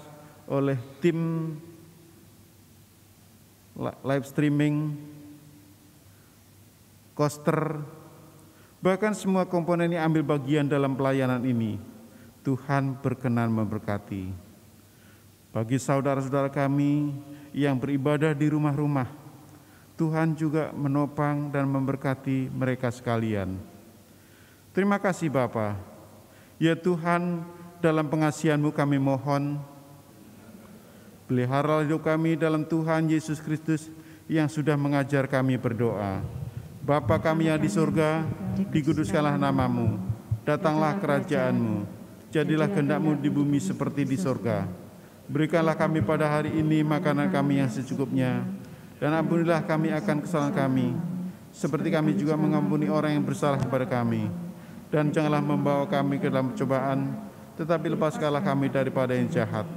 oleh tim live streaming, koster, bahkan semua komponen yang ambil bagian dalam pelayanan ini. Tuhan berkenan memberkati. Bagi saudara-saudara kami yang beribadah di rumah-rumah, Tuhan juga menopang dan memberkati mereka sekalian. Terima kasih Bapa. Ya Tuhan, dalam pengasihan-Mu kami mohon, pelihara hidup kami dalam Tuhan Yesus Kristus yang sudah mengajar kami berdoa. Bapa kami yang di surga, dikuduskanlah nama-Mu, datanglah kerajaan-Mu, jadilah kehendak-Mu di bumi seperti di surga. Berikanlah kami pada hari ini makanan kami yang secukupnya, dan ampunilah kami akan kesalahan kami, seperti kami juga mengampuni orang yang bersalah kepada kami. Dan janganlah membawa kami ke dalam cobaan, tetapi lepaskanlah kami daripada yang jahat.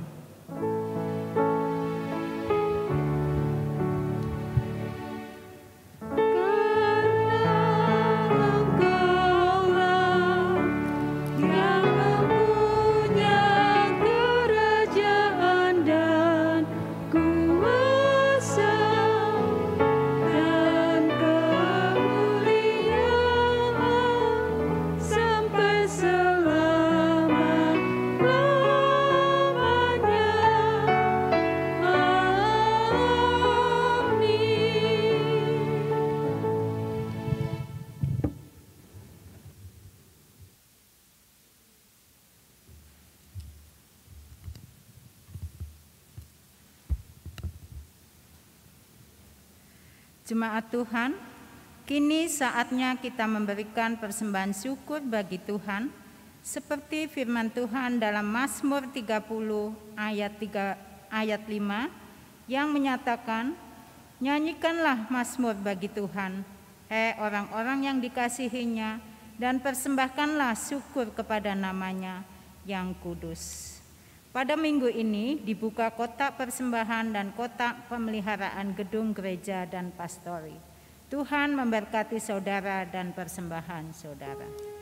Jemaat Tuhan, kini saatnya kita memberikan persembahan syukur bagi Tuhan seperti firman Tuhan dalam Mazmur 30 ayat 5 yang menyatakan, "Nyanyikanlah mazmur bagi Tuhan, orang-orang yang dikasihinya, dan persembahkanlah syukur kepada namanya yang kudus." Pada minggu ini dibuka kotak persembahan dan kotak pemeliharaan gedung gereja dan pastori. Tuhan memberkati saudara dan persembahan saudara.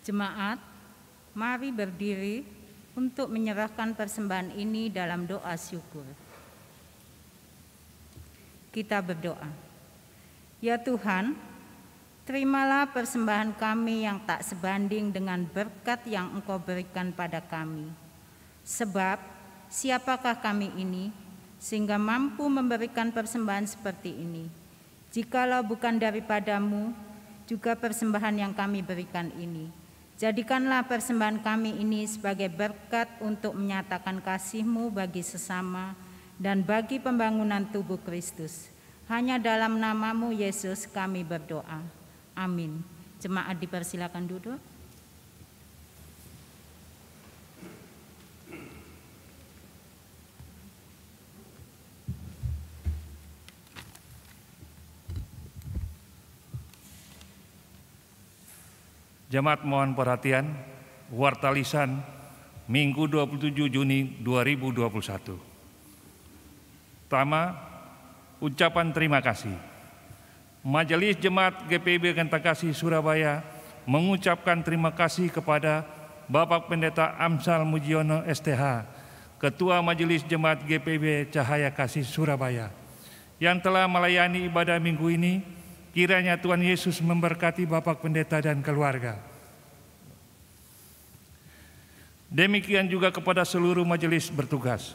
Jemaat, mari berdiri untuk menyerahkan persembahan ini dalam doa syukur. Kita berdoa. Ya Tuhan, terimalah persembahan kami yang tak sebanding dengan berkat yang Engkau berikan pada kami. Sebab siapakah kami ini sehingga mampu memberikan persembahan seperti ini? Jikalau bukan daripadamu, juga persembahan yang kami berikan ini. Jadikanlah persembahan kami ini sebagai berkat untuk menyatakan kasih-Mu bagi sesama dan bagi pembangunan tubuh Kristus. Hanya dalam nama-Mu Yesus kami berdoa. Amin. Jemaat dipersilakan duduk. Jemaat mohon perhatian, warta lisan Minggu 27 Juni 2021. Pertama, ucapan terima kasih. Majelis Jemaat GPIB Kentakasi Surabaya mengucapkan terima kasih kepada Bapak Pendeta Amsal Mujiono STH, Ketua Majelis Jemaat GPIB Cahaya Kasih Surabaya, yang telah melayani ibadah minggu ini. Kiranya Tuhan Yesus memberkati Bapak Pendeta dan keluarga. Demikian juga kepada seluruh majelis bertugas,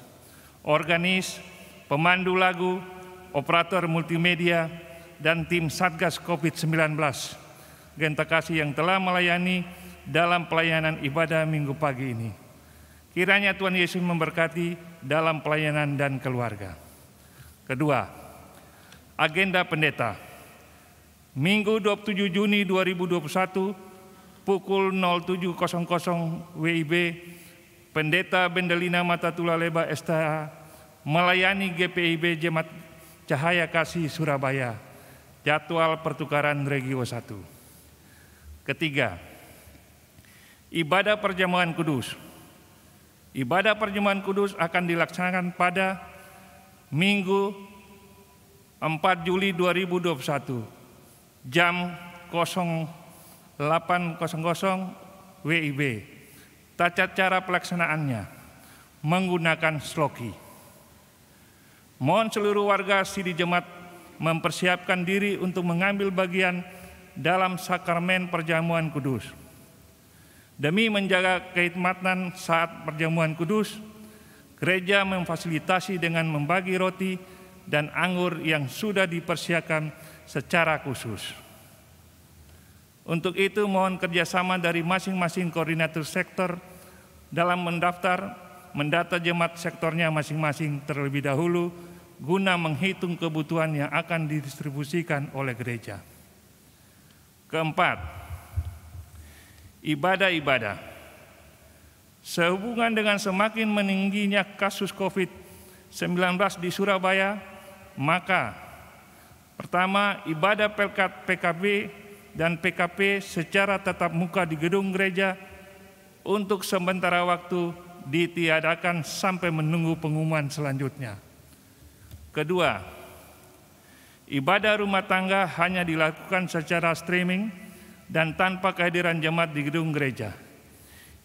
organis, pemandu lagu, operator multimedia, dan tim Satgas COVID-19, Genta Kasih yang telah melayani dalam pelayanan ibadah minggu pagi ini. Kiranya Tuhan Yesus memberkati dalam pelayanan dan keluarga. Kedua, agenda pendeta. Minggu 27 Juni 2021 pukul 07.00 WIB, Pendeta Bendelina Matatula Leba STH melayani GPIB Jemaat Cahaya Kasih Surabaya. Jadwal pertukaran Regio 1. Ketiga, ibadah perjamuan kudus. Ibadah perjamuan kudus akan dilaksanakan pada Minggu 4 Juli 2021 jam 08.00 WIB. Tata cara pelaksanaannya menggunakan sloki. Mohon seluruh warga Sidi Jemaat mempersiapkan diri untuk mengambil bagian dalam sakramen perjamuan kudus. Demi menjaga kehikmatan saat perjamuan kudus, gereja memfasilitasi dengan membagi roti dan anggur yang sudah dipersiapkan secara khusus. Untuk itu mohon kerjasama dari masing-masing koordinator sektor dalam mendata jemaat sektornya masing-masing terlebih dahulu guna menghitung kebutuhan yang akan didistribusikan oleh gereja. Keempat, ibadah-ibadah. Sehubungan dengan semakin meningginya kasus COVID-19 di Surabaya, maka pertama, ibadah pelkat PKB dan PKP secara tatap muka di gedung gereja untuk sementara waktu ditiadakan sampai menunggu pengumuman selanjutnya. Kedua, ibadah rumah tangga hanya dilakukan secara streaming dan tanpa kehadiran jemaat di gedung gereja.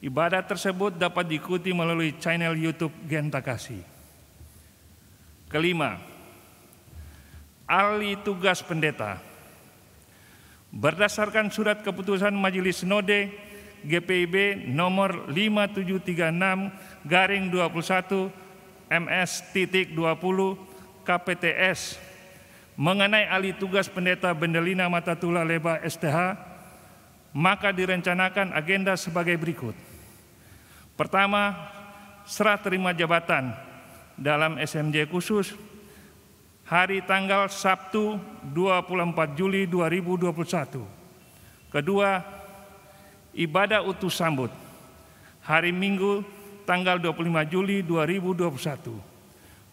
Ibadah tersebut dapat diikuti melalui channel YouTube Genta Kasih. Kelima, alih tugas pendeta. Berdasarkan surat keputusan Majelis Sinode GPIB nomor 5736/21 MS.20 KPTS mengenai alih tugas pendeta Bendelina Matatula Leba STH, maka direncanakan agenda sebagai berikut. Pertama, serah terima jabatan dalam SMJ khusus hari tanggal Sabtu 24 Juli 2021. Kedua, ibadah utus sambut hari Minggu tanggal 25 Juli 2021.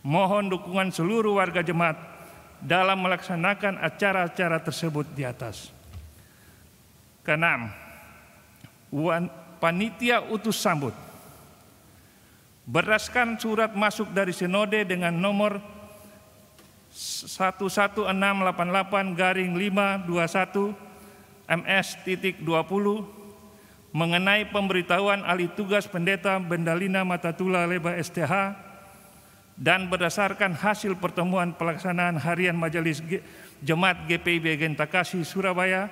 Mohon dukungan seluruh warga jemaat dalam melaksanakan acara-acara tersebut di atas. Keenam, panitia utus sambut. Berdasarkan surat masuk dari Sinode dengan nomor 11688/521 MS.20 mengenai pemberitahuan alih tugas pendeta Bendelina Matatula Leba STH dan berdasarkan hasil pertemuan pelaksanaan harian Majelis Jemaat GPIB Genta Kasih Surabaya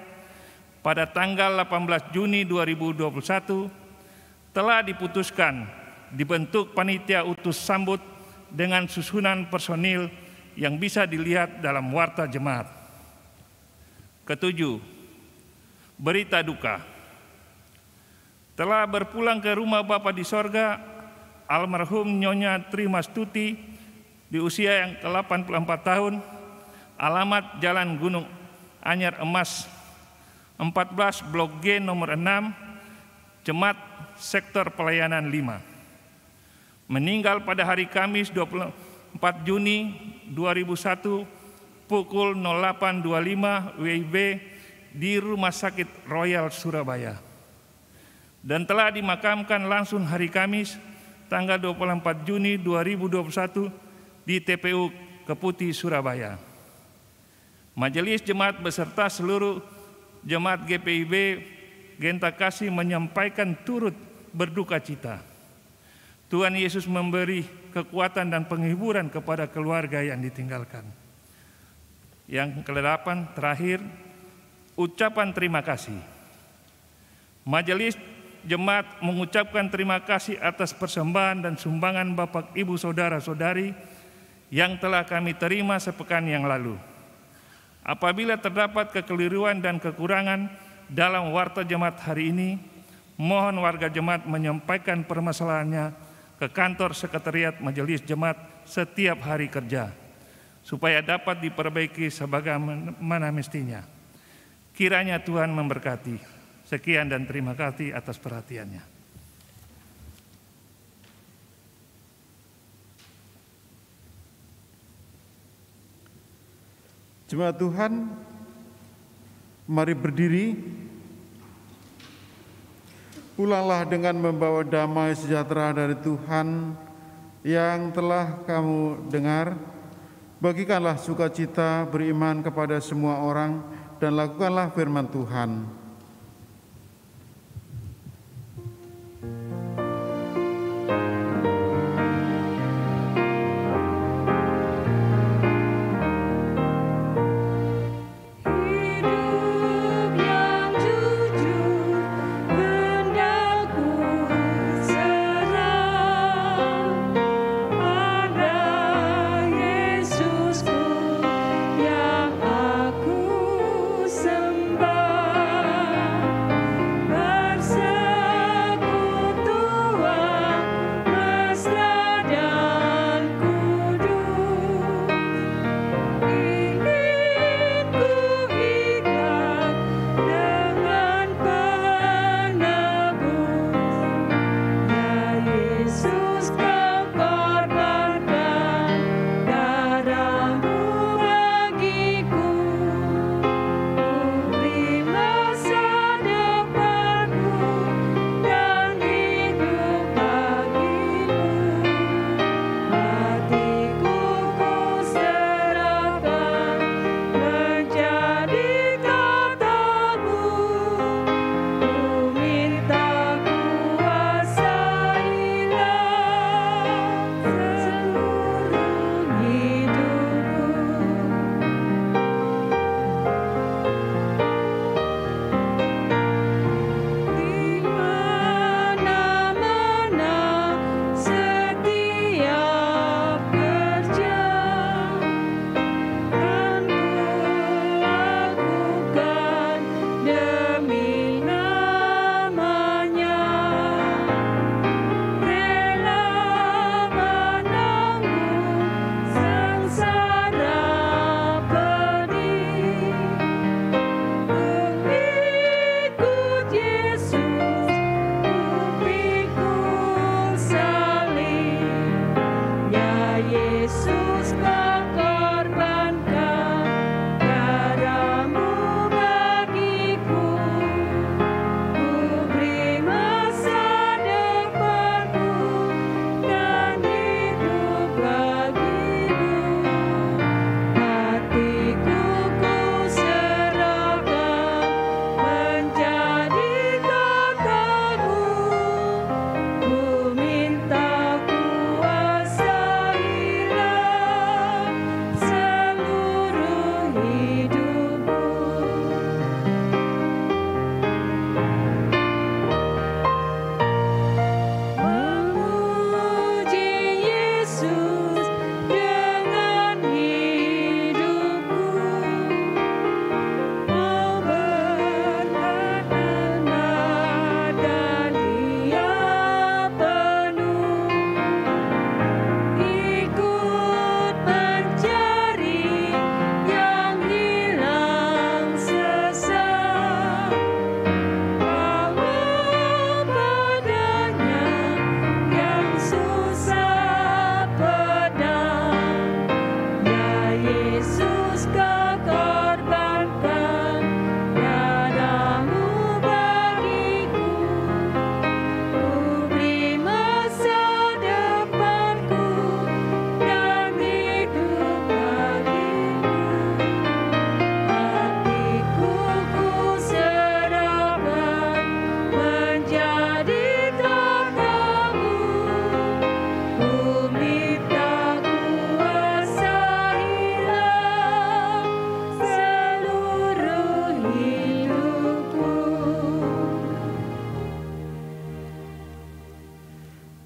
pada tanggal 18 Juni 2021 telah diputuskan dibentuk panitia utus sambut dengan susunan personil yang bisa dilihat dalam warta jemaat. Ketujuh, berita duka. Telah berpulang ke rumah Bapa di sorga almarhum Nyonya Trimastuti di usia yang ke-84 tahun, alamat Jalan Gunung Anyar Emas 14 Blok G nomor 6, Jemaat Sektor Pelayanan 5. Meninggal pada hari Kamis 24 Juni 2001 pukul 08.25 WIB di Rumah Sakit Royal Surabaya. Dan telah dimakamkan langsung hari Kamis tanggal 24 Juni 2021 di TPU Keputi, Surabaya. Majelis Jemaat beserta seluruh Jemaat GPIB Genta Kasih menyampaikan turut berduka cita. Tuhan Yesus memberi kekuatan dan penghiburan kepada keluarga yang ditinggalkan. Yang ke-8 terakhir, ucapan terima kasih. Majelis Jemaat mengucapkan terima kasih atas persembahan dan sumbangan Bapak, Ibu, Saudara-saudari yang telah kami terima sepekan yang lalu. Apabila terdapat kekeliruan dan kekurangan dalam warta jemaat hari ini, mohon warga jemaat menyampaikan permasalahannya ke kantor sekretariat Majelis Jemaat setiap hari kerja, supaya dapat diperbaiki sebagaimana mestinya. Kiranya Tuhan memberkati. Sekian dan terima kasih atas perhatiannya. Jemaat Tuhan, mari berdiri. Pulanglah dengan membawa damai sejahtera dari Tuhan yang telah kamu dengar. Bagikanlah sukacita beriman kepada semua orang dan lakukanlah firman Tuhan.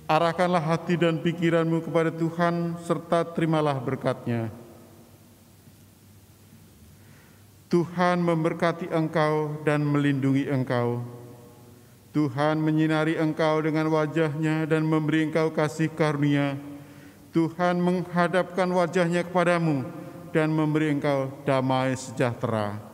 Arahkanlah hati dan pikiranmu kepada Tuhan, serta terimalah berkat-Nya. Tuhan memberkati engkau dan melindungi engkau. Tuhan menyinari engkau dengan wajah-Nya dan memberi engkau kasih karunia. Tuhan menghadapkan wajah-Nya kepadamu dan memberi engkau damai sejahtera.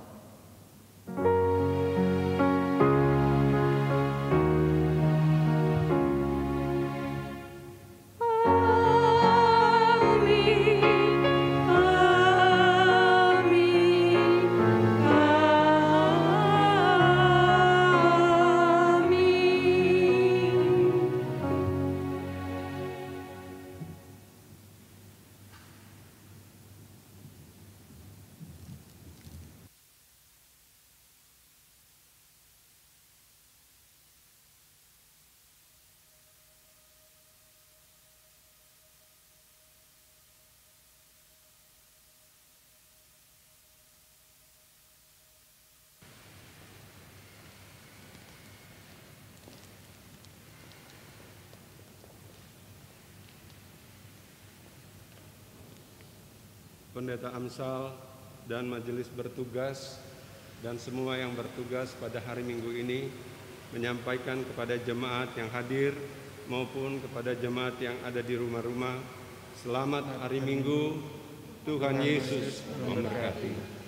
Pendeta Amsal dan majelis bertugas dan semua yang bertugas pada hari Minggu ini menyampaikan kepada jemaat yang hadir maupun kepada jemaat yang ada di rumah-rumah, selamat hari Minggu, Tuhan Yesus memberkati.